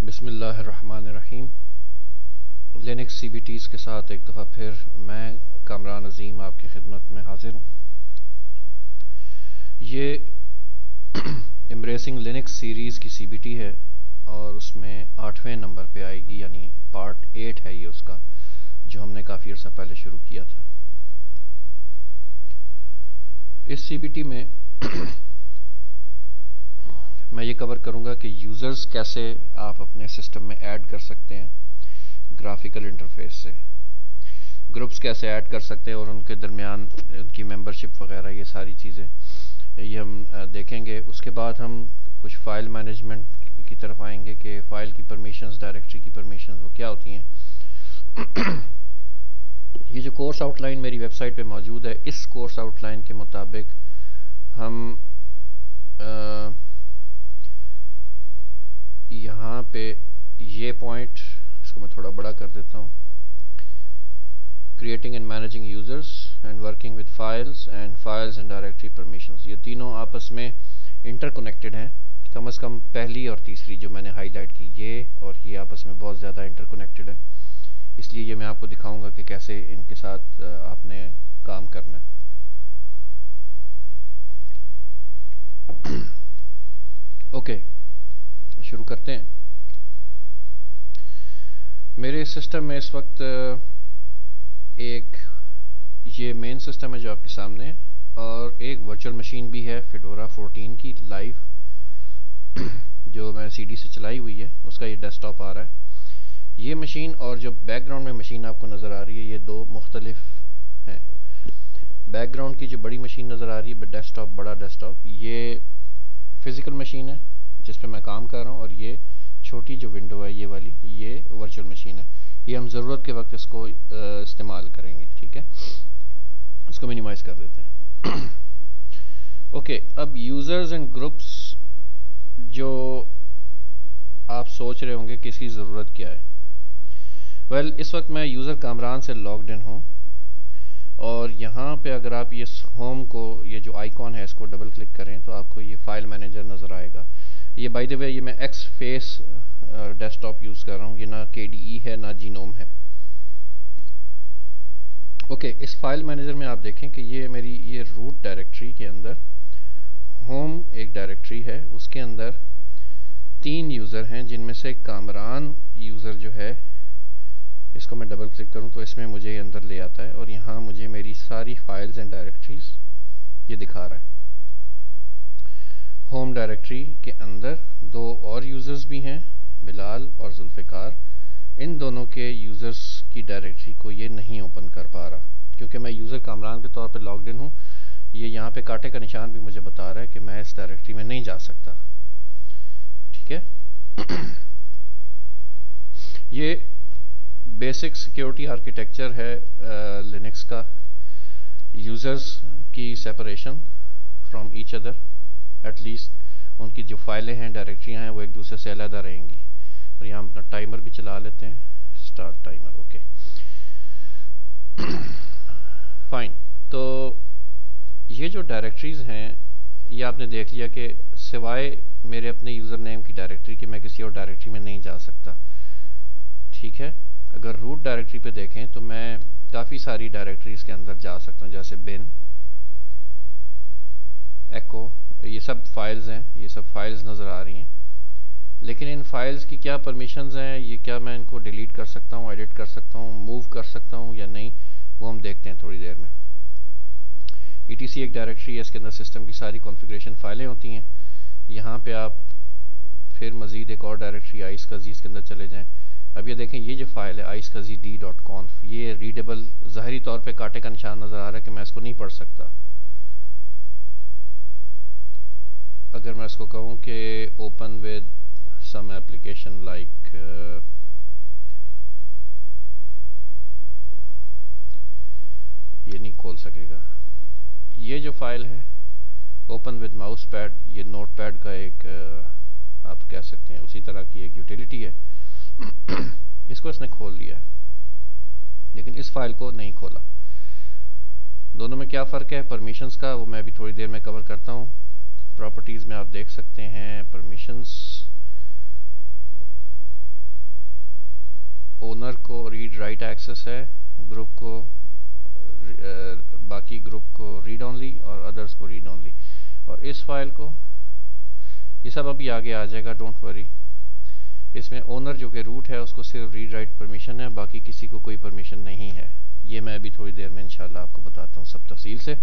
बिस्मिल्लाहिर्रहमानिर्रहीम। Linux CBTs के साथ एक दफ़ा फिर मैं कामरान अजीम आपकी खिदमत में हाजिर हूँ। ये एम्ब्रेसिंग लिनक्स सीरीज़ की CBT है और उसमें 8वें नंबर पे आएगी, यानी पार्ट 8 है ये उसका, जो हमने काफ़ी अर्सा पहले शुरू किया था। इस CBT में मैं ये कवर करूँगा कि यूज़र्स कैसे आप अपने सिस्टम में ऐड कर सकते हैं ग्राफिकल इंटरफेस से, ग्रुप्स कैसे ऐड कर सकते हैं और उनके दरमियान उनकी मेंबरशिप वगैरह, ये सारी चीज़ें ये हम देखेंगे। उसके बाद हम कुछ फ़ाइल मैनेजमेंट की तरफ आएंगे कि फ़ाइल की परमिशंस, डायरेक्टरी की परमिशंस वो क्या होती हैं। ये जो कोर्स आउटलाइन मेरी वेबसाइट पे मौजूद है, इस कोर्स आउटलाइन के मुताबिक हम यहाँ पे ये पॉइंट, इसको मैं थोड़ा बड़ा कर देता हूँ, creating and managing users and working with files and directory permissions, ये तीनों आपस में इंटरकनेक्टेड हैं। कम से कम पहली और तीसरी जो मैंने हाईलाइट की, ये और ये आपस में बहुत ज़्यादा इंटरकनेक्टेड है, इसलिए ये मैं आपको दिखाऊंगा कि कैसे इनके साथ आपने काम करना है। ओके, शुरू करते हैं। मेरे सिस्टम में इस वक्त एक ये मेन सिस्टम है जो आपके सामने है, और एक वर्चुअल मशीन भी है फेडोरा 14 की लाइव, जो मैं CD से चलाई हुई है, उसका ये डेस्कटॉप आ रहा है। ये मशीन और जो बैकग्राउंड में मशीन आपको नज़र आ रही है, ये दो मुख्तलिफ हैं। बैकग्राउंड की जो बड़ी मशीन नज़र आ रही है, डेस्कटॉप, बड़ा डेस्कटॉप, ये फिज़िकल मशीन है जिस पे मैं काम कर रहा हूँ, और ये छोटी जो विंडो है ये वाली, ये वर्चुअल मशीन है। ये हम ज़रूरत के वक्त इसको इस्तेमाल करेंगे, ठीक है। इसको मिनिमाइज कर देते हैं। ओके, अब यूज़र्स एंड ग्रुप्स, जो आप सोच रहे होंगे कि इसकी ज़रूरत क्या है। वेल, इस वक्त मैं यूज़र कामरान से लॉग्ड इन हूँ, और यहाँ पे अगर आप ये होम को, ये जो आइकॉन है, इसको डबल क्लिक करें तो आपको ये फाइल मैनेजर नज़र आएगा। ये बाय द वे ये मैं XFace डेस्कटॉप यूज़ कर रहा हूँ, ये ना KDE है ना जीनोम है। ओके, इस फाइल मैनेजर में आप देखें कि ये मेरी ये रूट डायरेक्टरी के अंदर होम एक डायरेक्टरी है, उसके अंदर 3 यूज़र हैं, जिनमें से कामरान यूज़र जो है, इसको मैं डबल क्लिक करूं तो इसमें मुझे अंदर ले आता है, और यहाँ मुझे मेरी सारी फाइल्स एंड डायरेक्टरीज ये दिखा रहा है। होम डायरेक्टरी के अंदर 2 और यूज़र्स भी हैं, बिलाल और जुल्फ़िकार। इन दोनों के यूज़र्स की डायरेक्टरी को ये नहीं ओपन कर पा रहा, क्योंकि मैं यूज़र कामरान के तौर पे लॉग्ड इन हूँ। ये यहाँ पे कांटे का निशान भी मुझे बता रहा है कि मैं इस डायरेक्टरी में नहीं जा सकता, ठीक है। ये बेसिक सिक्योरिटी आर्किटेक्चर है लिनक्स का। यूज़र्स की separation from each other, at least उनकी जो फाइलें हैं, डायरेक्टरियां हैं, वो एक दूसरे से अलग रहेंगी। और यहाँ अपना टाइमर भी चला लेते हैं, स्टार्ट टाइमर। Okay, fine. तो ये जो डायरेक्टरीज हैं, ये आपने देख लिया कि सिवाय मेरे अपने यूज़र नेम की डायरेक्टरी के मैं किसी और डायरेक्टरी में नहीं जा सकता, ठीक है। अगर रूट डायरेक्टरी पे देखें तो मैं काफ़ी सारी डायरेक्टरीज के अंदर जा सकता हूँ, जैसे बिन, एको, ये सब फाइल्स हैं, ये सब फाइल्स नज़र आ रही हैं। लेकिन इन फाइल्स की क्या परमिशंस हैं, ये क्या मैं इनको डिलीट कर सकता हूँ, एडिट कर सकता हूँ, मूव कर सकता हूँ या नहीं, वो हम देखते हैं थोड़ी देर में। ETC एक डायरेक्टरी है, इसके अंदर सिस्टम की सारी कॉन्फ़िगरेशन फाइलें होती हैं। यहाँ पे आप फिर मज़ीद एक और डायरेक्टरी आइसकज़ी, इसके अंदर चले जाएँ। अब ये देखें, ये जो फाइल है iskz.conf, ये रीडेबल, ज़ाहिरी तौर पे कांटे का निशान नज़र आ रहा है कि मैं इसको नहीं पढ़ सकता। अगर मैं इसको कहूँ कि open with some application like, ये नहीं खोल सकेगा। ये जो फाइल है ओपन विद माउस पैड, ये नोट पैड का एक आप कह सकते हैं उसी तरह की एक यूटिलिटी है। इसको इसने खोल लिया है, लेकिन इस फाइल को नहीं खोला। दोनों में क्या फ़र्क है परमिशंस का, वो मैं अभी थोड़ी देर में कवर करता हूँ। प्रॉपर्टीज़ में आप देख सकते हैं परमिशंस, एक्सेस है, ग्रुप को बाकी ग्रुप को रीड ओनली और अदर्स को रीड ओनली। और इस फाइल को, ये सब अभी आगे आ जाएगा, डोंट वरी। इसमें ओनर जो कि रूट है उसको सिर्फ रीड राइट परमिशन है, बाकी किसी को कोई परमिशन नहीं है। ये मैं अभी थोड़ी देर में इंशाल्लाह आपको बताता हूँ सब तफसील से।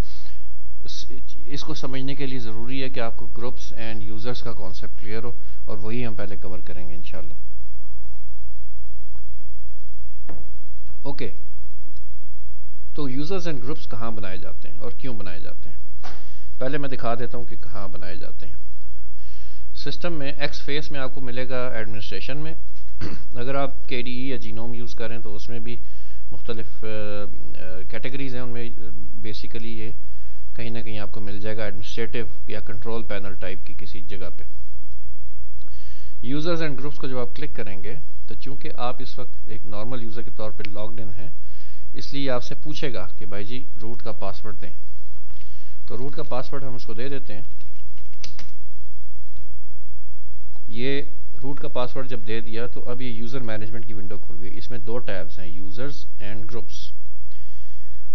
इसको समझने के लिए ज़रूरी है कि आपको ग्रुप्स एंड यूज़र्स का कॉन्सेप्ट क्लियर हो, और वही हम पहले कवर करेंगे इंशाल्लाह। ओके, तो यूज़र्स एंड ग्रुप्स कहाँ बनाए जाते हैं और क्यों बनाए जाते हैं, पहले मैं दिखा देता हूँ कि कहाँ बनाए जाते हैं। सिस्टम में एक्स फेस में आपको मिलेगा एडमिनिस्ट्रेशन में। अगर आप KDE या जीनोम यूज़ करें तो उसमें भी मुख्तलिफ कैटेगरीज हैं, उनमें बेसिकली ये कहीं ना कहीं आपको मिल जाएगा एडमिनिस्ट्रेटिव या कंट्रोल पैनल टाइप की किसी जगह पे। यूज़र्स एंड ग्रुप्स को जब आप क्लिक करेंगे तो चूंकि आप इस वक्त एक नॉर्मल यूज़र के तौर पे लॉग्ड इन हैं, इसलिए आपसे पूछेगा कि भाई जी रूट का पासवर्ड दें। तो रूट का पासवर्ड हम इसको दे देते हैं। ये रूट का पासवर्ड जब दे दिया तो अब ये यूज़र मैनेजमेंट की विंडो खुल गई। इसमें दो टैब्स हैं, यूज़र्स एंड ग्रुप्स।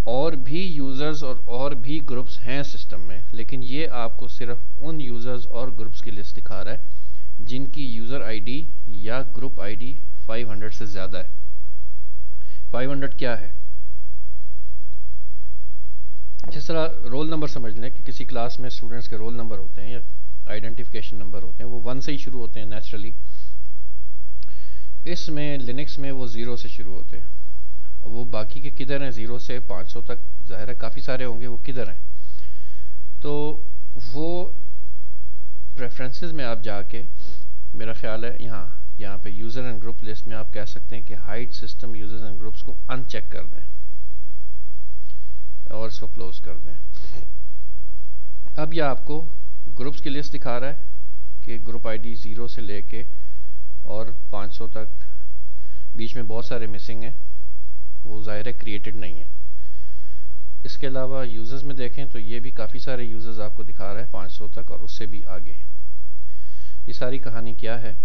और भी यूज़र्स और भी ग्रुप्स हैं सिस्टम में, लेकिन ये आपको सिर्फ उन यूज़र्स और ग्रुप्स की लिस्ट दिखा रहा है जिनकी यूज़र आईडी या ग्रुप आईडी 500 से ज़्यादा है। 500 क्या है? जिस तरह रोल नंबर समझ लें कि किसी क्लास में स्टूडेंट्स के रोल नंबर होते हैं या आइडेंटिफिकेशन नंबर होते हैं, वो 1 से ही शुरू होते हैं नेचुरली। इसमें लिनक्स में वो 0 से शुरू होते हैं। वो बाकी के किधर हैं, 0 से 500 तक ज़ाहिर है काफ़ी सारे होंगे, वो किधर हैं? तो वो प्रेफरेंसेस में आप जाके, मेरा ख्याल है यहाँ पे यूज़र एंड ग्रुप लिस्ट में आप कह सकते हैं कि hide system users and groups को अनचेक कर दें और इसको क्लोज कर दें। अब यह आपको ग्रुप्स की लिस्ट दिखा रहा है कि ग्रुप आईडी 0 से लेके और 500 तक, बीच में बहुत सारे मिसिंग हैं, वो ज़ाहिर है क्रिएटेड नहीं है। इसके अलावा यूज़र्स में देखें तो ये भी काफ़ी सारे यूज़र्स आपको दिखा रहा है 500 तक और उससे भी आगे। ये सारी कहानी क्या है?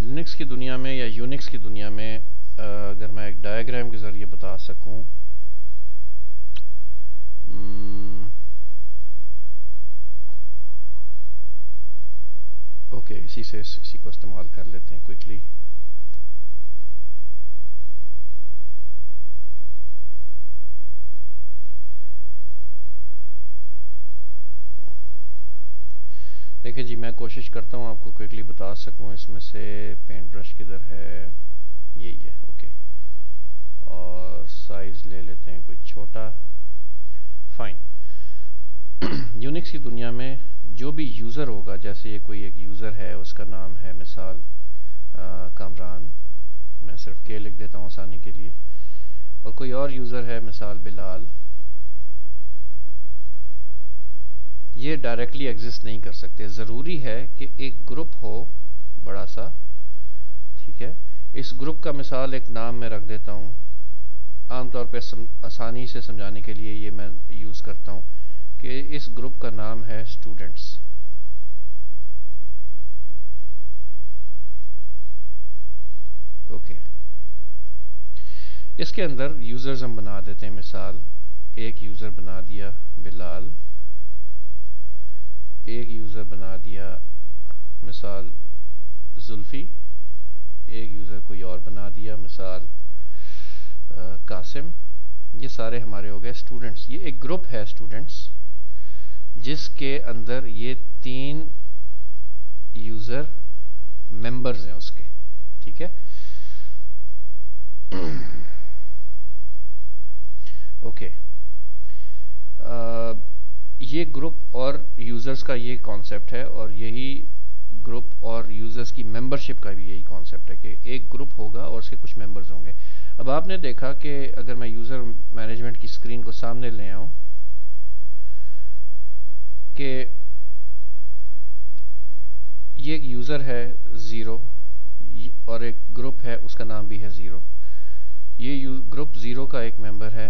लिनक्स की दुनिया में या यूनिक्स की दुनिया में अगर मैं एक डायग्राम के ज़रिए बता सकूं, ओके, इसी को इस्तेमाल कर लेते हैं क्विकली। देखिए जी, मैं कोशिश करता हूँ आपको क्विकली बता सकूँ। इसमें से पेंट ब्रश किधर है? यही है, ओके। और साइज ले लेते हैं कोई छोटा, फाइन। यूनिक्स की दुनिया में जो भी यूज़र होगा, जैसे ये कोई एक यूज़र है, उसका नाम है मिसाल कामरान, मैं सिर्फ के लिख देता हूँ आसानी के लिए, और कोई और यूज़र है मिसाल बिलाल। ये डायरेक्टली एग्जिस्ट नहीं कर सकते। ज़रूरी है कि एक ग्रुप हो बड़ा सा, ठीक है। इस ग्रुप का मिसाल एक नाम में रख देता हूँ, आमतौर पे आसानी से समझाने के लिए ये मैं यूज़ करता हूँ कि इस ग्रुप का नाम है स्टूडेंट्स। ओके, इसके अंदर यूज़र्स हम बना देते हैं। मिसाल एक यूज़र बना दिया बिलाल, एक यूज़र बना दिया मिसाल जुल्फ़ी, एक यूज़र कोई और बना दिया मिसाल कासिम। ये सारे हमारे हो गए स्टूडेंट्स। ये एक ग्रुप है स्टूडेंट्स जिसके अंदर ये 3 यूज़र मेंबर्स हैं उसके, ठीक है। ओके, ये ग्रुप और यूज़र्स का ये कॉन्सेप्ट है, और यही ग्रुप और यूज़र्स की मेंबरशिप का भी यही कॉन्सेप्ट है कि एक ग्रुप होगा और उसके कुछ मेंबर्स होंगे। अब आपने देखा कि अगर मैं यूज़र मैनेजमेंट की स्क्रीन को सामने ले आऊं कि ये एक यूज़र है 0 और एक ग्रुप है उसका नाम भी है 0। ये ग्रुप 0 का एक मेंबर है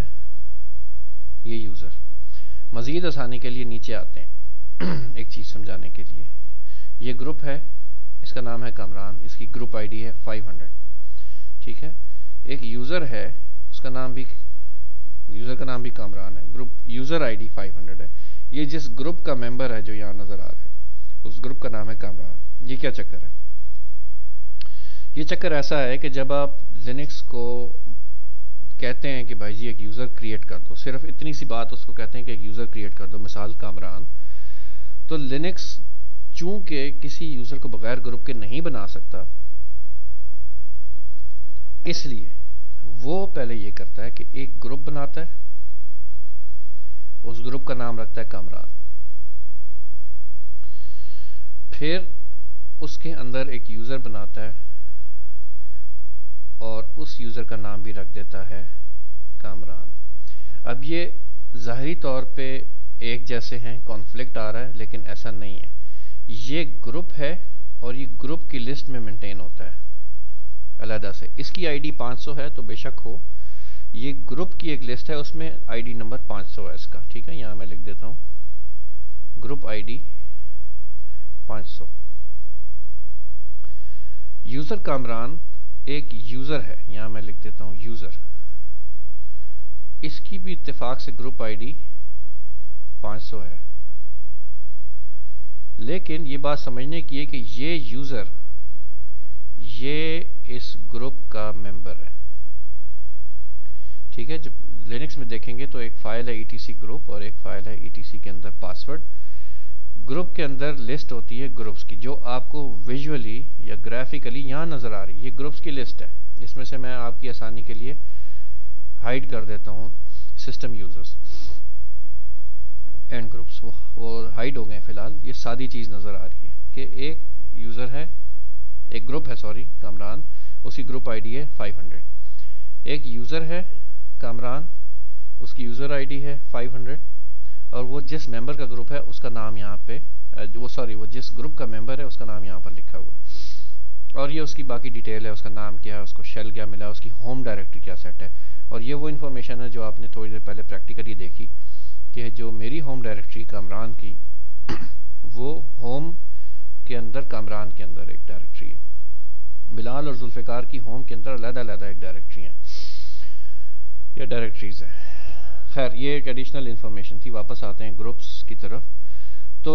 ये यूज़र। मज़ीद आसानी के लिए नीचे आते हैं एक चीज़ समझाने के लिए। ये ग्रुप है, इसका नाम है कामरान, इसकी ग्रुप आईडी है 500। ठीक है। एक यूज़र है, उसका नाम भी, यूज़र का नाम भी कामरान है, ग्रुप यूज़र आईडी 500 है। ये जिस ग्रुप का मेंबर है जो यहाँ नज़र आ रहा है, उस ग्रुप का नाम है कामरान। ये क्या चक्कर है? ये चक्कर ऐसा है कि जब आप लिनक्स को कहते हैं कि भाई जी एक यूज़र क्रिएट कर दो, सिर्फ इतनी सी बात उसको कहते हैं कि एक यूज़र क्रिएट कर दो, मिसाल कामरान, तो लिनक्स चूंकि किसी यूज़र को बगैर ग्रुप के नहीं बना सकता, इसलिए वो पहले ये करता है कि एक ग्रुप बनाता है, उस ग्रुप का नाम रखता है कामरान, फिर उसके अंदर एक यूज़र बनाता है और उस यूज़र का नाम भी रख देता है कामरान। अब ये ज़ाहिरी तौर पे एक जैसे हैं, कॉन्फ्लिक्ट आ रहा है, लेकिन ऐसा नहीं है। ये ग्रुप है और ये ग्रुप की लिस्ट में मेंटेन होता है अलहदा से। इसकी आईडी 500 है तो बेशक हो, ये ग्रुप की एक लिस्ट है, उसमें आईडी नंबर 500 है इसका, ठीक है। यहां मैं लिख देता हूं ग्रुप आईडी 500। यूज़र कामरान एक यूज़र है, यहां मैं लिख देता हूं यूज़र, इसकी भी इत्तेफाक से ग्रुप आईडी 500 है। लेकिन ये बात समझने की है कि ये यूज़र ये इस ग्रुप का मेंबर है, ठीक है। जब लिनक्स में देखेंगे तो एक फाइल है etc ग्रुप और एक फाइल है etc के अंदर पासवर्ड। ग्रुप के अंदर लिस्ट होती है ग्रुप्स की, जो आपको विजुअली या ग्राफिकली यहां नजर आ रही है। ये ग्रुप्स की लिस्ट है, इसमें से मैं आपकी आसानी के लिए हाइड कर देता हूं सिस्टम यूजर्स एंड ग्रुप्स, वो हाइड हो गए फिलहाल। ये सादी चीज नजर आ रही है कि एक यूजर है, एक ग्रुप है, सॉरी कामरान, उसकी ग्रुप आईडी है 500। एक यूजर है कामरान, उसकी यूजर आईडी है 500, और वो जिस मेंबर का ग्रुप है उसका नाम यहाँ पे, वो जिस ग्रुप का मेंबर है उसका नाम यहाँ पर लिखा हुआ है। और ये उसकी बाकी डिटेल है, उसका नाम क्या है, उसको शेल क्या मिला, उसकी होम डायरेक्टरी क्या सेट है। और ये वो इन्फॉर्मेशन है जो आपने थोड़ी देर पहले प्रैक्टिकली देखी कि जो मेरी होम डायरेक्टरी कामरान की वो होम के अंदर कामरान के अंदर एक डायरेक्टरी है, बिलाल और जुल्फिकार की होम के अंदर अलग-अलग एक डायरेक्टरी है या डायरेक्टरीज है। खैर ये एक एडिशनल इन्फॉर्मेशन थी। वापस आते हैं ग्रुप्स की तरफ। तो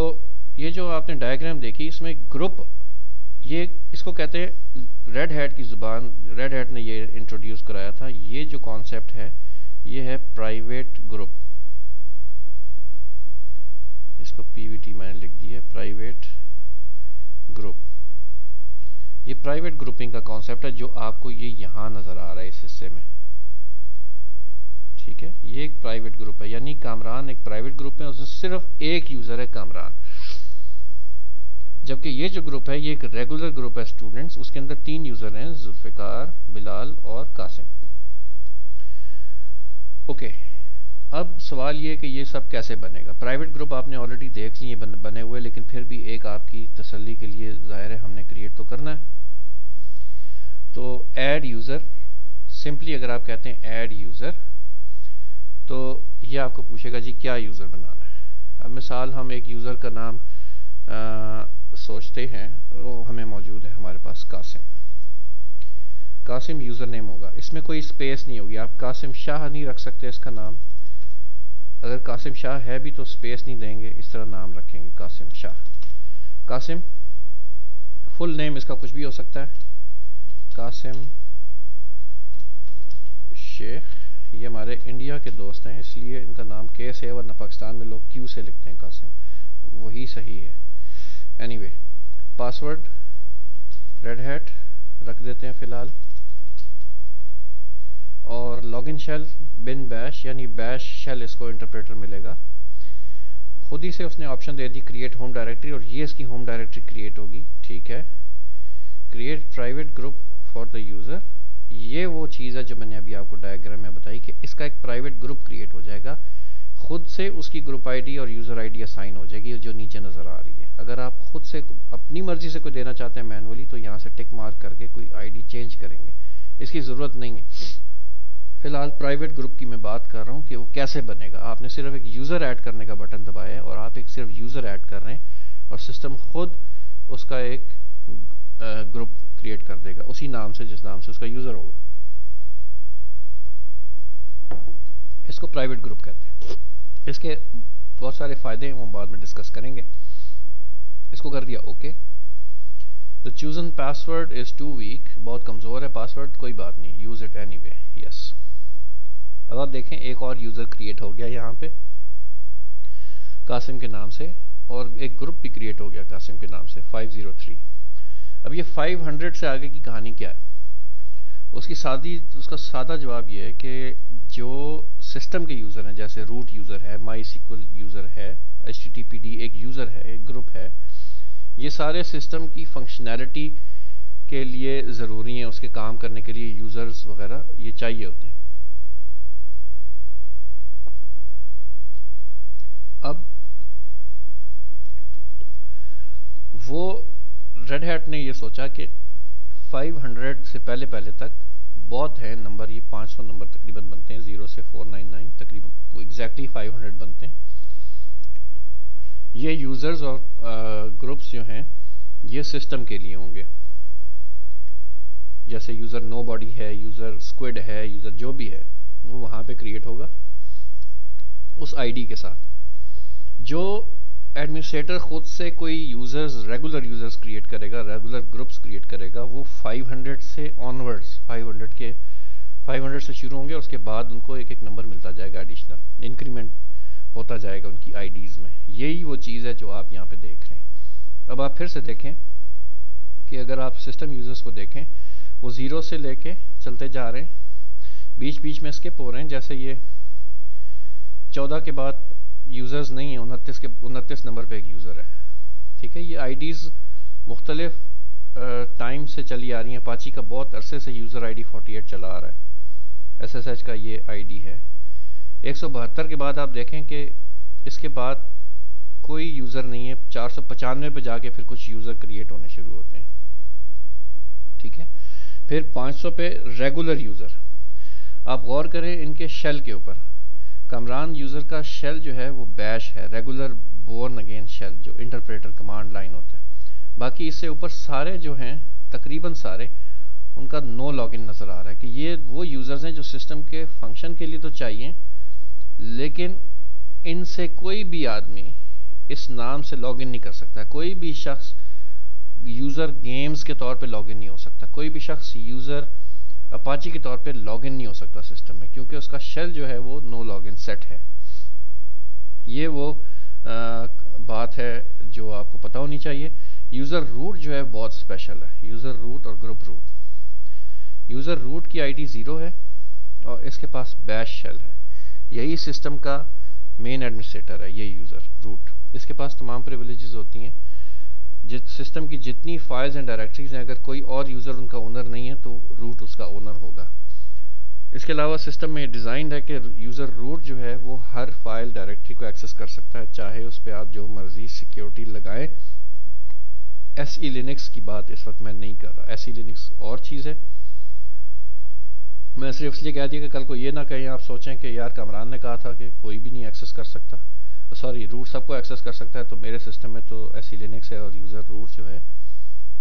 ये जो आपने डायग्राम देखी, इसमें ग्रुप, ये इसको कहते हैं रेड हैट की जुबान, रेड हैट ने ये इंट्रोड्यूस कराया था। ये जो कॉन्सेप्ट है ये है प्राइवेट ग्रुप, इसको पीवीटी मैंने लिख दिया, प्राइवेट ग्रुप। ये प्राइवेट ग्रुपिंग का कॉन्सेप्ट है जो आपको ये यहां नजर आ रहा है इस हिस्से में, ठीक है। ये एक प्राइवेट ग्रुप है, यानी कामरान एक प्राइवेट ग्रुप है, उसमें सिर्फ एक यूजर है कामरान। जबकि ये जो ग्रुप है ये एक रेगुलर ग्रुप है स्टूडेंट्स, उसके अंदर 3 यूजर हैं, जुल्फिकार, बिलाल और कासिम। ओके, अब सवाल ये कि ये सब कैसे बनेगा। प्राइवेट ग्रुप आपने ऑलरेडी देख लिए बने हुए, लेकिन फिर भी एक आपकी तसल्ली के लिए जाहिर है हमने क्रिएट तो करना है। तो ऐड यूजर, सिंपली अगर आप कहते हैं ऐड यूजर तो ये आपको पूछेगा जी क्या यूजर बनाना है। अब मिसाल हम एक यूजर का नाम सोचते हैं, वो हमें मौजूद है हमारे पास कासिम। कासिम यूजर नेम होगा, इसमें कोई स्पेस नहीं होगी, आप कासिम शाह नहीं रख सकते इसका नाम। अगर कासिम शाह है भी तो स्पेस नहीं देंगे, इस तरह नाम रखेंगे कासिम शाह। कासिम फुल नेम इसका कुछ भी हो सकता है, कासिम शेख। ये हमारे इंडिया के दोस्त हैं इसलिए इनका नाम के से है, वरना पाकिस्तान में लोग क्यू से लिखते हैं कासिम, वही सही है। एनीवे, पासवर्ड रेड हैट रख देते हैं फिलहाल, और लॉगिन शेल बिन बैश, यानी बैश शेल इसको इंटरप्रेटर मिलेगा। खुद ही से उसने ऑप्शन दे दी क्रिएट होम डायरेक्टरी, और ये इसकी होम डायरेक्टरी क्रिएट होगी, ठीक है। Create private group for the user, ये वो चीज़ है जो मैंने अभी आपको डायग्राम में बताई कि इसका एक प्राइवेट ग्रुप क्रिएट हो जाएगा, खुद से उसकी ग्रुप आईडी और यूजर आईडी असाइन हो जाएगी जो नीचे नजर आ रही है। अगर आप खुद से अपनी मर्जी से कोई देना चाहते हैं मैनुअली तो यहाँ से टिक मार्क करके कोई आईडी चेंज करेंगे, इसकी ज़रूरत नहीं है। फिलहाल प्राइवेट ग्रुप की मैं बात कर रहा हूँ कि वो कैसे बनेगा। आपने सिर्फ एक यूज़र ऐड करने का बटन दबाया है और आप एक सिर्फ यूज़र ऐड कर रहे हैं और सिस्टम खुद उसका एक ग्रुप क्रिएट कर देगा उसी नाम से जिस नाम से उसका यूजर होगा। इसको प्राइवेट ग्रुप कहते हैं। इसके बहुत सारे फायदे हैं, वो बाद में डिस्कस करेंगे। इसको कर दिया okay. The chosen password is too weak, बहुत कमजोर है पासवर्ड, कोई बात नहीं, यूज इट एनीवे, यस। अब आप देखें एक और यूजर क्रिएट हो गया यहाँ पे कासिम के नाम से, और एक ग्रुप भी क्रिएट हो गया कासिम के नाम से 503। अब ये 500 से आगे की कहानी क्या है, उसका सादा जवाब ये है कि जो सिस्टम के यूजर हैं, जैसे रूट यूजर है, माईसीक्वल यूजर है, HTTPD एक यूजर है, एक ग्रुप है, ये सारे सिस्टम की फंक्शनैलिटी के लिए जरूरी हैं, उसके काम करने के लिए यूजर्स वगैरह ये चाहिए होते हैं। अब वो रेड हैट ने ये सोचा कि 500 से पहले तक बहुत है नंबर, ये 500 नंबर तकरीबन बनते हैं, 0 से 499 तकरीबन एग्जैक्टली 500 बनते हैं। ये यूजर्स और ग्रुप्स जो हैं ये सिस्टम के लिए होंगे, जैसे यूजर नोबॉडी है, यूजर स्क्विड है, यूजर जो भी है वो वहां पे क्रिएट होगा उस आईडी के साथ। जो एडमिनिस्ट्रेटर खुद से कोई यूजर्स, रेगुलर यूजर्स क्रिएट करेगा, रेगुलर ग्रुप्स क्रिएट करेगा, वो 500 से ऑनवर्ड्स 500 से शुरू होंगे, उसके बाद उनको एक एक नंबर मिलता जाएगा, एडिशनल इंक्रीमेंट होता जाएगा उनकी आईडीज में। यही वो चीज़ है जो आप यहाँ पे देख रहे हैं। अब आप फिर से देखें कि अगर आप सिस्टम यूजर्स को देखें, वो 0 से लेके चलते जा रहे हैं, बीच बीच में स्किप हो रहे हैं, जैसे ये 14 के बाद यूजर्स नहीं है, 29 नंबर पे एक यूजर है, ठीक है। ये आईडीज मुख्तलिफ टाइम से चली आ रही हैं। अपाची का बहुत अरसे से यूजर आईडी 48 चला आ रहा है, SSH का ये आईडी है। 172 के बाद आप देखें कि इसके बाद कोई यूजर नहीं है, 495 पे जाके फिर कुछ यूजर क्रिएट होने शुरू होते हैं, ठीक है। फिर 500 पे रेगुलर यूजर। आप गौर करें इनके शेल के ऊपर, कमरान यूजर का शेल जो है वो बैश है, रेगुलर बोर्न अगेन शेल, जो इंटरप्रेटर कमांड लाइन होता है। बाकी इससे ऊपर सारे जो हैं तकरीबन सारे, उनका नो लॉगिन नजर आ रहा है कि ये वो यूजर्स हैं जो सिस्टम के फंक्शन के लिए तो चाहिए, लेकिन इनसे कोई भी आदमी इस नाम से लॉगिन नहीं कर सकता। कोई भी शख्स यूजर गेम्स के तौर पे लॉगिन नहीं हो सकता, कोई भी शख्स यूजर अपाची के तौर पे लॉगिन नहीं हो सकता सिस्टम में, क्योंकि उसका शेल जो है वो नो लॉगिन सेट है। ये वो बात है जो आपको पता होनी चाहिए। यूजर रूट जो है बहुत स्पेशल है, यूजर रूट और ग्रुप रूट। यूजर रूट की आईडी 0 है और इसके पास बैश शेल है, यही सिस्टम का मेन एडमिनिस्ट्रेटर है, ये यूजर रूट। इसके पास तमाम प्रिविलेजेस होती हैं, सिस्टम की जितनी फाइल्स एंड डायरेक्टरीज हैं, अगर कोई और यूजर उनका ओनर नहीं है तो रूट उसका ओनर होगा। इसके अलावा सिस्टम में डिजाइंड है कि यूजर रूट जो है वो हर फाइल डायरेक्टरी को एक्सेस कर सकता है, चाहे उस पर आप जो मर्जी सिक्योरिटी लगाएं। SE लिनक्स की बात इस वक्त मैं नहीं कर रहा, SE लिनक्स और चीज है। मैं सिर्फ इसलिए कह दिया कि कल को ये ना कहें आप सोचें कि यार कमरान ने कहा था कि कोई भी नहीं एक्सेस कर सकता, सॉरी रूट सबको एक्सेस कर सकता है, तो मेरे सिस्टम में तो SE लिनक्स है और यूजर रूट जो है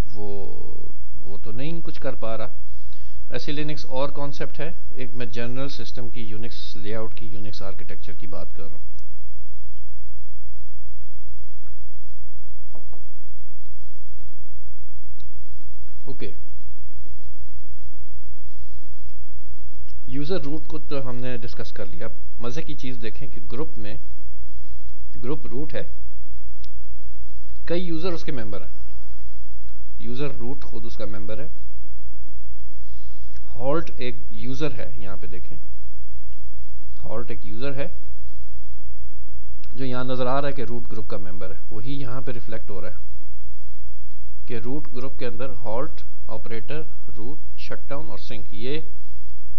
वो तो नहीं कुछ कर पा रहा। SE लिनक्स और कॉन्सेप्ट है, एक मैं जनरल सिस्टम की यूनिक्स लेआउट की, यूनिक्स आर्किटेक्चर की बात कर रहा हूँ। ओके, यूजर रूट को तो हमने डिस्कस कर लिया। अब मजे की चीज देखें कि ग्रुप में ग्रुप रूट है, कई यूजर उसके मेंबर हैं, यूजर रूट खुद उसका मेंबर है। हॉल्ट एक यूजर है, यहां पे देखें हॉल्ट एक यूजर है जो यहां नजर आ रहा है कि रूट ग्रुप का मेंबर है, वही यहां पे रिफ्लेक्ट हो रहा है कि रूट ग्रुप के अंदर हॉल्ट, ऑपरेटर, रूट, शटडाउन और सिंक, ये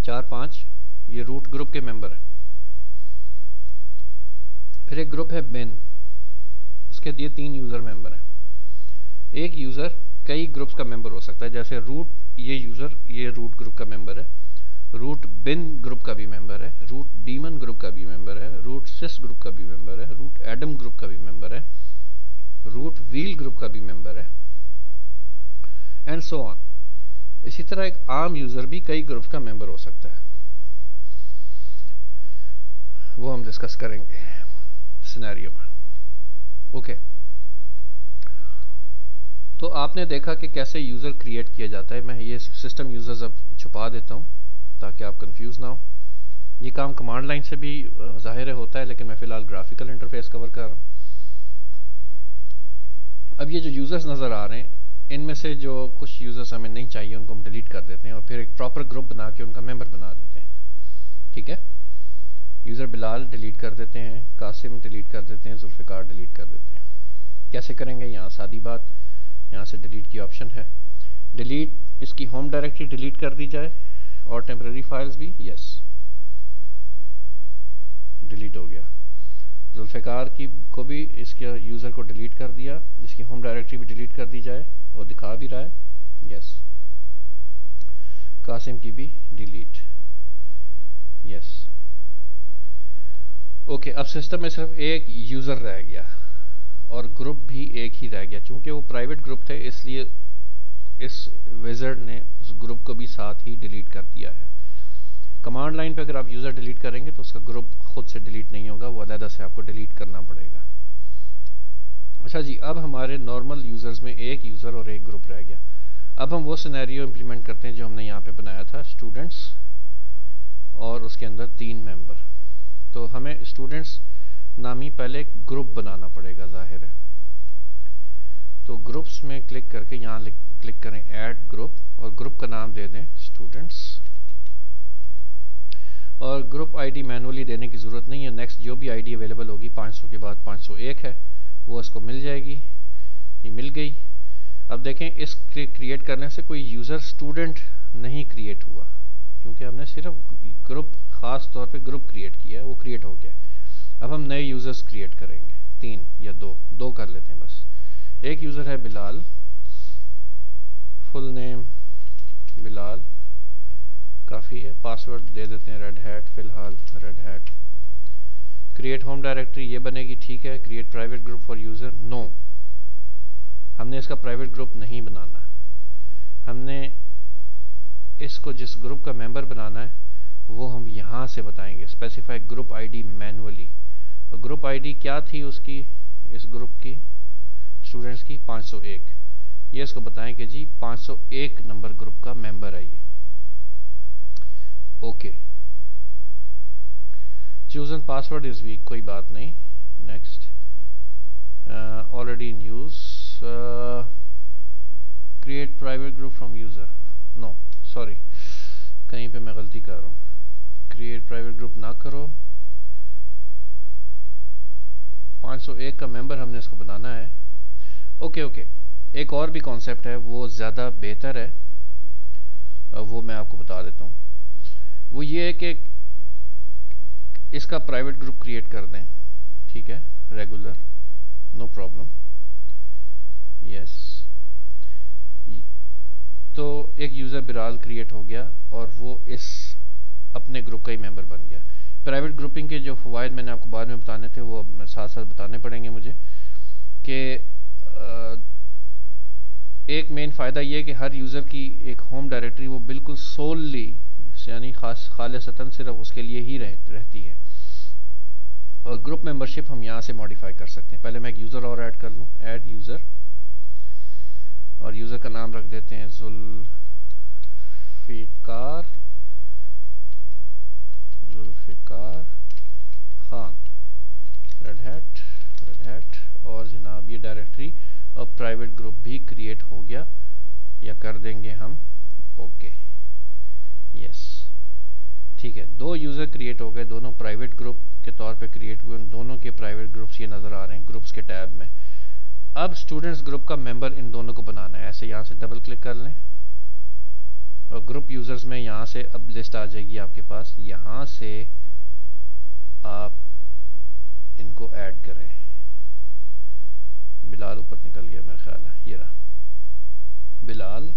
4-5 ये रूट ग्रुप के मेंबर है। फिर एक ग्रुप है बिन, उसके ये 3 यूजर मेंबर हैं। एक यूजर कई ग्रुप्स का मेंबर हो सकता है, जैसे रूट ये यूजर ये रूट ग्रुप का मेंबर है, रूट बिन ग्रुप का भी मेंबर है, रूट डीमन ग्रुप का भी मेंबर है, रूट सिस ग्रुप का भी मेंबर है, रूट एडम ग्रुप का भी मेंबर है, रूट व्हील ग्रुप का भी मेंबर है, एंड सो ऑन। इसी तरह एक आम यूजर भी कई ग्रुप्स का मेंबर हो सकता है, वो हम डिस्कस करेंगे सिनेरियो में। ओके, तो आपने देखा कि कैसे यूजर क्रिएट किया जाता है। मैं ये सिस्टम यूजर्स अब छुपा देता हूं ताकि आप कंफ्यूज ना हो। ये काम कमांड लाइन से भी जाहिर होता है, लेकिन मैं फिलहाल ग्राफिकल इंटरफेस कवर कर रहा हूं। अब ये जो यूजर्स नजर आ रहे हैं, इनमें से जो कुछ यूजर्स हमें नहीं चाहिए उनको हम डिलीट कर देते हैं और फिर एक प्रॉपर ग्रुप बना के उनका मेंबर बना देते हैं। ठीक है, यूजर बिलाल डिलीट कर देते हैं, कासिम डिलीट कर देते हैं, जुल्फिकार डिलीट कर देते हैं। कैसे करेंगे? यहाँ सादी बात, यहाँ से डिलीट की ऑप्शन है। डिलीट, इसकी होम डायरेक्टरी डिलीट कर दी जाए और टेम्पररी फाइल्स भी, यस डिलीट हो गया। जुल्फिकार की को भी, इसके यूजर को डिलीट कर दिया, इसकी होम डायरेक्टरी भी डिलीट कर दी जाए और दिखा भी रहा है, यस। कासिम की भी डिलीट, यस। ओके, अब सिस्टम में सिर्फ एक यूजर रह गया और ग्रुप भी एक ही रह गया। चूंकि वो प्राइवेट ग्रुप थे, इसलिए इस विज़ार्ड ने उस ग्रुप को भी साथ ही डिलीट कर दिया है। कमांड लाइन पे अगर आप यूजर डिलीट करेंगे तो उसका ग्रुप खुद से डिलीट नहीं होगा, वो अलग से आपको डिलीट करना पड़ेगा। अच्छा जी, अब हमारे नॉर्मल यूजर्स में एक यूजर और एक ग्रुप रह गया। अब हम वो सिनेरियो इंप्लीमेंट करते हैं जो हमने यहाँ पे बनाया था, स्टूडेंट्स और उसके अंदर 3 मेंबर। तो हमें स्टूडेंट्स नामी पहले ग्रुप बनाना पड़ेगा, जाहिर है। तो ग्रुप्स में क्लिक करके यहाँ क्लिक करें ऐड ग्रुप और ग्रुप का नाम दे दें स्टूडेंट्स। और ग्रुप आईडी मैनुअली देने की जरूरत नहीं है, नेक्स्ट जो भी आईडी अवेलेबल होगी 500 के बाद 501 है, वो इसको मिल जाएगी। ये मिल गई। अब देखें, इस क्रिएट करने से कोई यूजर स्टूडेंट नहीं क्रिएट हुआ, क्योंकि हमने सिर्फ ग्रुप, खास तौर पे ग्रुप क्रिएट किया है, वो क्रिएट हो गया। अब हम नए यूजर्स क्रिएट करेंगे, 3 या 2 कर लेते हैं बस। एक यूजर है बिलाल, फुल नेम बिलाल काफी है, पासवर्ड दे देते हैं रेड हैट, फिलहाल Red Hat. Create home directory ये बनेगी, ठीक है। Create private group for user, no, हमने इसका प्राइवेट ग्रुप नहीं बनाना। हमने इसको जिस ग्रुप का मेंबर बनाना है वो हम यहां से बताएंगे, स्पेसिफाई ग्रुप आईडी मैनुअली। और ग्रुप आईडी क्या थी उसकी, इस ग्रुप की, स्टूडेंट्स की 501। ये इसको बताएं कि जी 501 नंबर ग्रुप का मेंबर है ये। Okay, chosen password is weak, कोई बात नहीं। Next, already in use, create private group from user, no sorry, कहीं पे मैं गलती कर रहा हूं। क्रिएट प्राइवेट ग्रुप ना करो, 501 का मेंबर हमने इसको बनाना है। ओके ओके, एक और भी कॉन्सेप्ट है, वो ज्यादा बेहतर है, वो मैं आपको बता देता हूँ। वो ये है कि इसका प्राइवेट ग्रुप क्रिएट कर दें, ठीक है, रेगुलर, नो प्रॉब्लम, यस। तो एक यूजर बिलाल क्रिएट हो गया और वो इस अपने ग्रुप का ही मेंबर बन गया। प्राइवेट ग्रुपिंग के जो फवायद मैंने आपको बाद में बताने थे, वो साथ साथ बताने पड़ेंगे मुझे। कि एक मेन फायदा ये है कि हर यूजर की एक होम डायरेक्टरी वो बिल्कुल सोलली, यानी खालिसतन सिर्फ उसके लिए ही रहती है। और ग्रुप मेंबरशिप हम यहाँ से मॉडिफाई कर सकते हैं। पहले मैं एक यूजर और ऐड कर लूँ, ऐड यूजर, और यूजर का नाम रख देते हैं जुल्फिकार खान, रेड हैट। और जनाब ये डायरेक्टरी और प्राइवेट ग्रुप भी क्रिएट हो गया, या कर देंगे हम, ओके, यस, ठीक है। 2 यूजर क्रिएट हो गए, दोनों प्राइवेट ग्रुप के तौर पे क्रिएट हुए। उन दोनों के प्राइवेट ग्रुप्स ये नजर आ रहे हैं ग्रुप्स के टैब में। अब स्टूडेंट्स ग्रुप का मेंबर इन दोनों को बनाना है। ऐसे यहाँ से डबल क्लिक कर लें और ग्रुप यूजर्स में यहाँ से अब लिस्ट आ जाएगी आपके पास। यहाँ से आप इनको ऐड करें। बिलाल ऊपर निकल गया मेरा ख्याल है, ये रहा बिलाल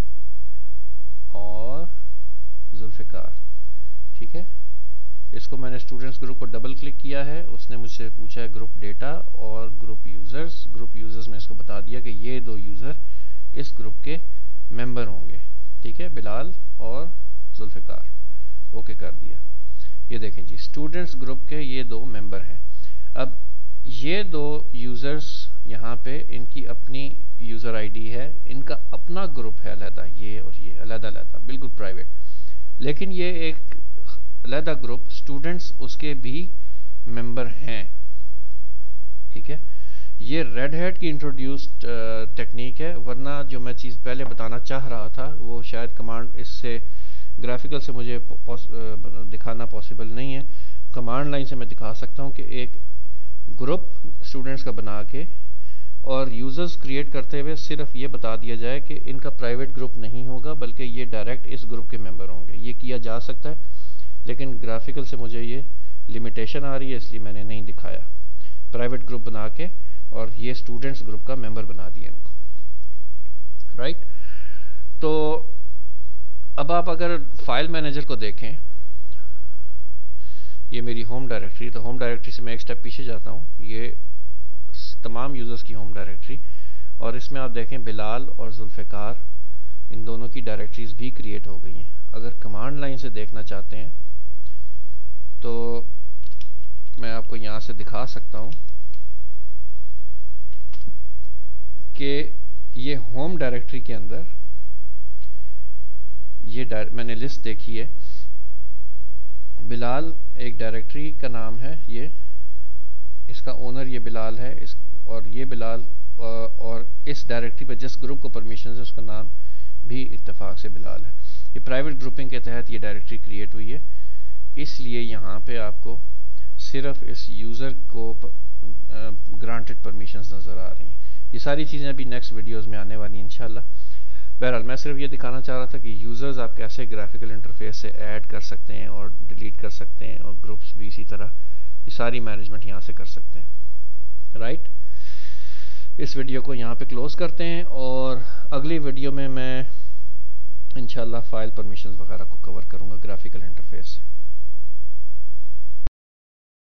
और जुल्फिकार, ठीक है। इसको मैंने स्टूडेंट्स ग्रुप को डबल क्लिक किया है, उसने मुझसे पूछा है ग्रुप डेटा और ग्रुप यूजर्स में इसको बता दिया कि ये 2 यूजर इस ग्रुप के मेंबर होंगे, ठीक है, बिलाल और जुल्फ़िकार, ओके कर दिया। ये देखें जी, स्टूडेंट्स ग्रुप के ये दो मेंबर हैं। अब ये दो यूज़र्स यहाँ पे, इनकी अपनी यूज़र आईडी है, इनका अपना ग्रुप है अलहदा, ये और ये अलहदा अलहदा बिल्कुल प्राइवेट, लेकिन ये एक अलहदा ग्रुप, स्टूडेंट्स उसके भी मेंबर हैं। ठीक है, ये रेड हैट की इंट्रोड्यूस्ड टेक्निक है, वरना जो मैं चीज़ पहले बताना चाह रहा था वो शायद कमांड इससे ग्राफिकल से मुझे दिखाना पॉसिबल नहीं है। कमांड लाइन से मैं दिखा सकता हूँ कि एक ग्रुप स्टूडेंट्स का बना के और यूज़र्स क्रिएट करते हुए सिर्फ ये बता दिया जाए कि इनका प्राइवेट ग्रुप नहीं होगा बल्कि ये डायरेक्ट इस ग्रुप के मेंबर होंगे। ये किया जा सकता है, लेकिन ग्राफिकल से मुझे ये लिमिटेशन आ रही है, इसलिए मैंने नहीं दिखाया। प्राइवेट ग्रुप बना के और ये स्टूडेंट्स ग्रुप का मेंबर बना दिया इनको, राइट। तो अब आप अगर फाइल मैनेजर को देखें, ये मेरी होम डायरेक्टरी, तो होम डायरेक्टरी से मैं एक स्टेप पीछे जाता हूँ, ये तमाम यूज़र्स की होम डायरेक्टरी, और इसमें आप देखें बिलाल और जुल्फ़िकार, इन दोनों की डायरेक्टरीज भी क्रिएट हो गई हैं। अगर कमांड लाइन से देखना चाहते हैं तो मैं आपको यहाँ से दिखा सकता हूँ कि ये होम डायरेक्टरी के अंदर ये मैंने लिस्ट देखी है, बिलाल एक डायरेक्टरी का नाम है, ये इसका ओनर ये बिलाल है, और ये बिलाल और इस डायरेक्टरी पे जिस ग्रुप को परमिशन है उसका नाम भी इत्तेफाक से बिलाल है। ये प्राइवेट ग्रुपिंग के तहत ये डायरेक्टरी क्रिएट हुई है, इसलिए यहाँ पे आपको सिर्फ इस यूज़र को ग्रांटेड परमिशंस नज़र आ रही हैं। ये सारी चीज़ें अभी नेक्स्ट वीडियोस में आने वाली हैं इंशाल्लाह। बहरहाल मैं सिर्फ ये दिखाना चाह रहा था कि यूज़र्स आप कैसे ग्राफिकल इंटरफेस से ऐड कर सकते हैं और डिलीट कर सकते हैं, और ग्रुप्स भी इसी तरह, ये सारी मैनेजमेंट यहाँ से कर सकते हैं, राइट। इस वीडियो को यहाँ पे क्लोज करते हैं और अगली वीडियो में मैं इंशाल्लाह फाइल परमिशंस वगैरह को कवर करूँगा ग्राफिकल इंटरफेस से।